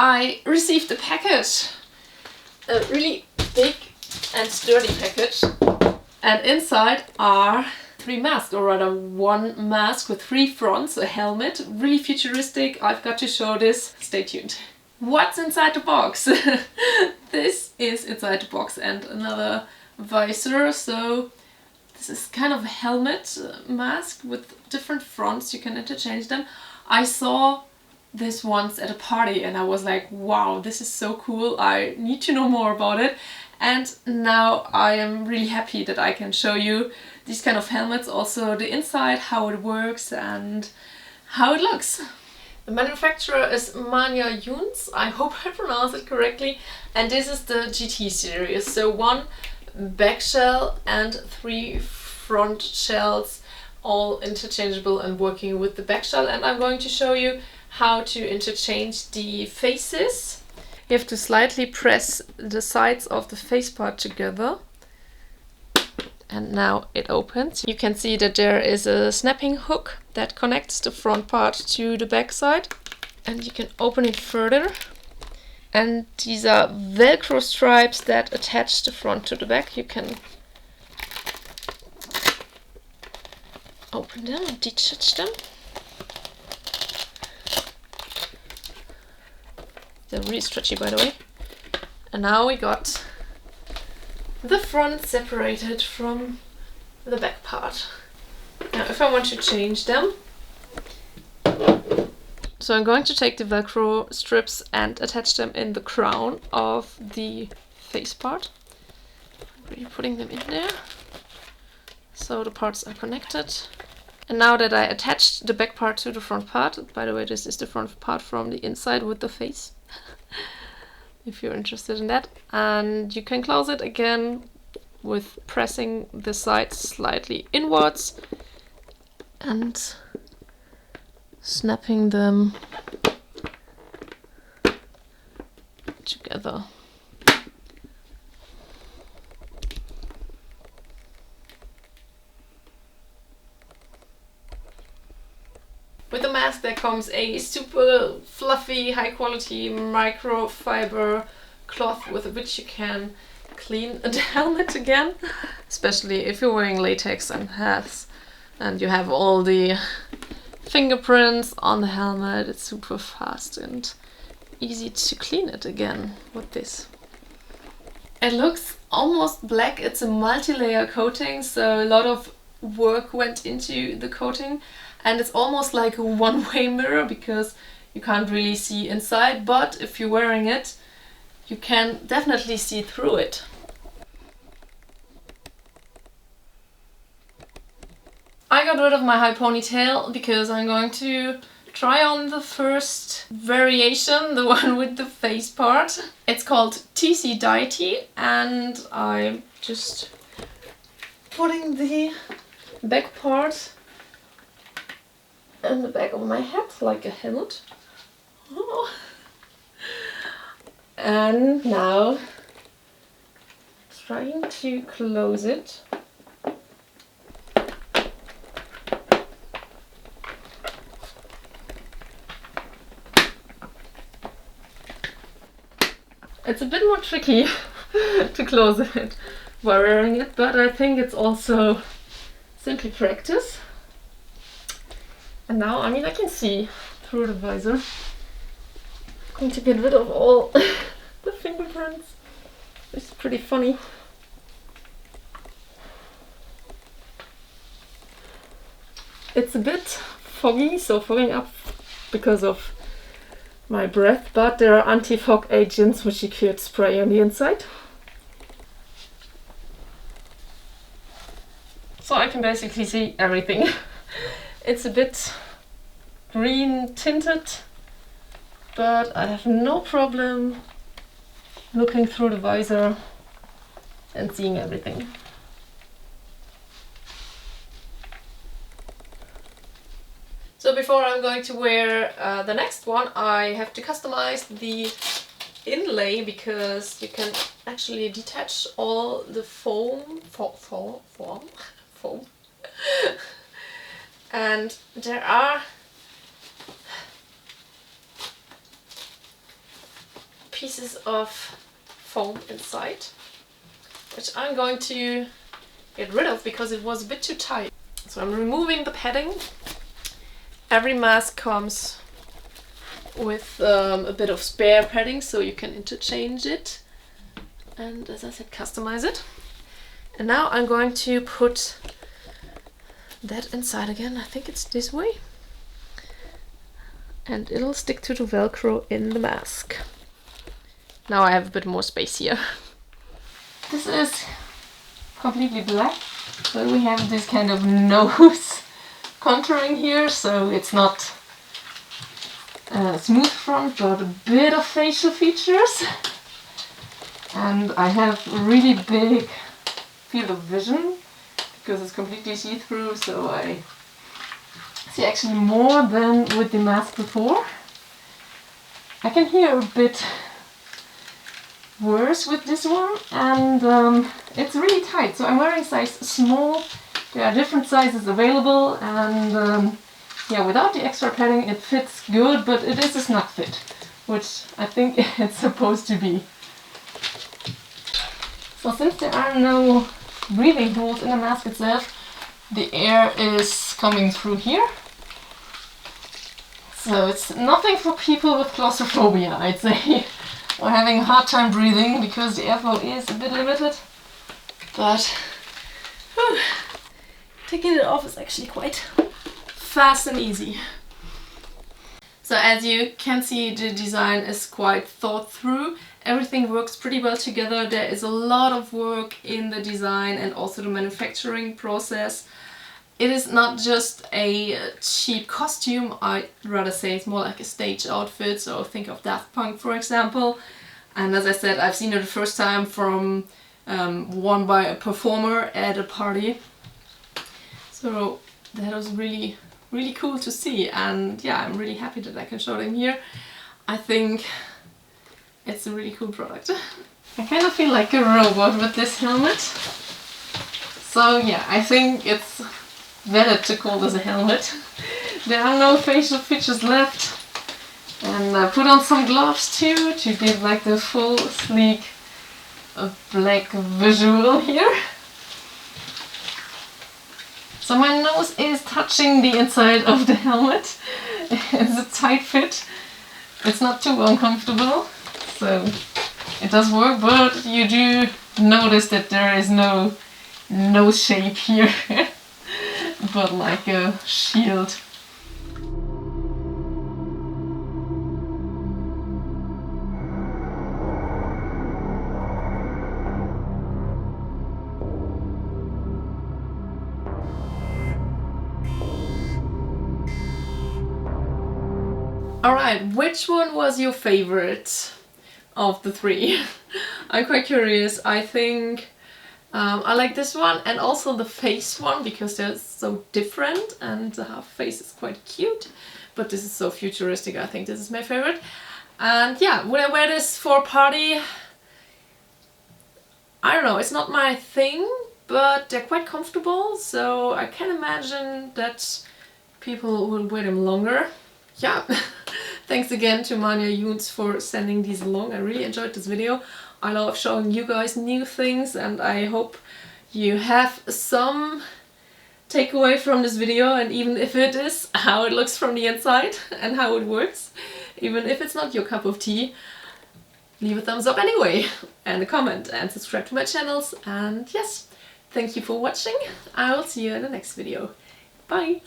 I received a package, a really big and sturdy package, and inside are 3 masks, or rather 1 mask with 3 fronts, a helmet, really futuristic. I've got to show this, stay tuned. What's inside the box? This is inside the box, and another visor. So this is kind of a helmet mask with different fronts, you can interchange them. I saw this once at a party and I was like, wow, this is so cool, I need to know more about it. And now I am really happy that I can show you these kind of helmets, also the inside, how it works and how it looks. The manufacturer is ManiaJuns, I hope I pronounced it correctly, and this is the GT series. So 1 back shell and 3 front shells, all interchangeable and working with the back shell. And I'm going to show you how to interchange the faces. You have to slightly press the sides of the face part together. And now it opens. You can see that there is a snapping hook that connects the front part to the back side. And you can open it further. And these are Velcro stripes that attach the front to the back. You can open them and detach them. They're really stretchy, by the way. And now we got the front separated from the back part. Now if I want to change them, so I'm going to take the Velcro strips and attach them in the crown of the face part. Really putting them in there, so the parts are connected. And now that I attached the back part to the front part, by the way, this is the front part from the inside with the face, if you're interested in that. And you can close it again with pressing the sides slightly inwards and snapping them together. With the mask there comes a super fluffy, high quality microfiber cloth with which you can clean the helmet again, especially if you're wearing latex and hats and you have all the fingerprints on the helmet. It's super fast and easy to clean it again with this. It looks almost black. It's a multi-layer coating, so a lot of work went into the coating. And it's almost like a one-way mirror because you can't really see inside, but if you're wearing it, you can definitely see through it. I got rid of my high ponytail because I'm going to try on the first variation, the one with the face part. It's called TC Deity, and I'm just putting the back part in the back of my head like a helmet. Oh. And now trying to close it. It's a bit more tricky to close it while wearing it, but I think it's also simply practice. And now, I mean, I can see through the visor. I'm going to get rid of all the fingerprints. It's pretty funny. It's a bit foggy, so fogging up because of my breath, but there are anti-fog agents which you could spray on the inside. So I can basically see everything. It's a bit green tinted, but I have no problem looking through the visor and seeing everything. So before I'm going to wear the next one, I have to customize the inlay because you can actually detach all the foam. And there are pieces of foam inside, which I'm going to get rid of because it was a bit too tight. So I'm removing the padding. Every mask comes with a bit of spare padding, so you can interchange it and, as I said, customize it. And now I'm going to put that inside again. I think it's this way. And it'll stick to the Velcro in the mask. Now I have a bit more space here. This is completely black, but we have this kind of nose contouring here, so it's not smooth front, but a bit of facial features. And I have a really big field of vision because it's completely see-through, so I see actually more than with the mask before. I can hear a bit worse with this one, and it's really tight, so I'm wearing size small. There are different sizes available, and yeah, without the extra padding it fits good, but it is a snug fit, which I think it's supposed to be. So since there are no breathing holes in the mask itself, the air is coming through here. So it's nothing for people with claustrophobia, I'd say, or having a hard time breathing, because the airflow is a bit limited. But whew, taking it off is actually quite fast and easy. So as you can see, the design is quite thought through. Everything works pretty well together. There is a lot of work in the design and also the manufacturing process. It is not just a cheap costume, I'd rather say it's more like a stage outfit, so think of Daft Punk for example. And as I said, I've seen it the first time from worn by a performer at a party. So that was really cool to see, and yeah, I'm really happy that I can show them here. I think it's a really cool product. I kind of feel like a robot with this helmet. So yeah, I think it's valid to call this a helmet. There are no facial features left. And I put on some gloves too to give like the full sleek black visual here. So my nose is touching the inside of the helmet. It's a tight fit. It's not too uncomfortable, so it does work, but you do notice that there is no nose shape here, but like a shield. Alright, which one was your favorite of the three? I'm quite curious. I think I like this one and also the face one because they're so different, and the half face is quite cute, but this is so futuristic. I think this is my favorite. And yeah, would I wear this for a party? I don't know, it's not my thing, but they're quite comfortable, so I can imagine that people will wear them longer. Yeah, thanks again to ManiaJuns for sending these along. I really enjoyed this video. I love showing you guys new things, and I hope you have some takeaway from this video, and even if it is how it looks from the inside and how it works, even if it's not your cup of tea, leave a thumbs up anyway and a comment and subscribe to my channels. And yes, thank you for watching. I will see you in the next video. Bye!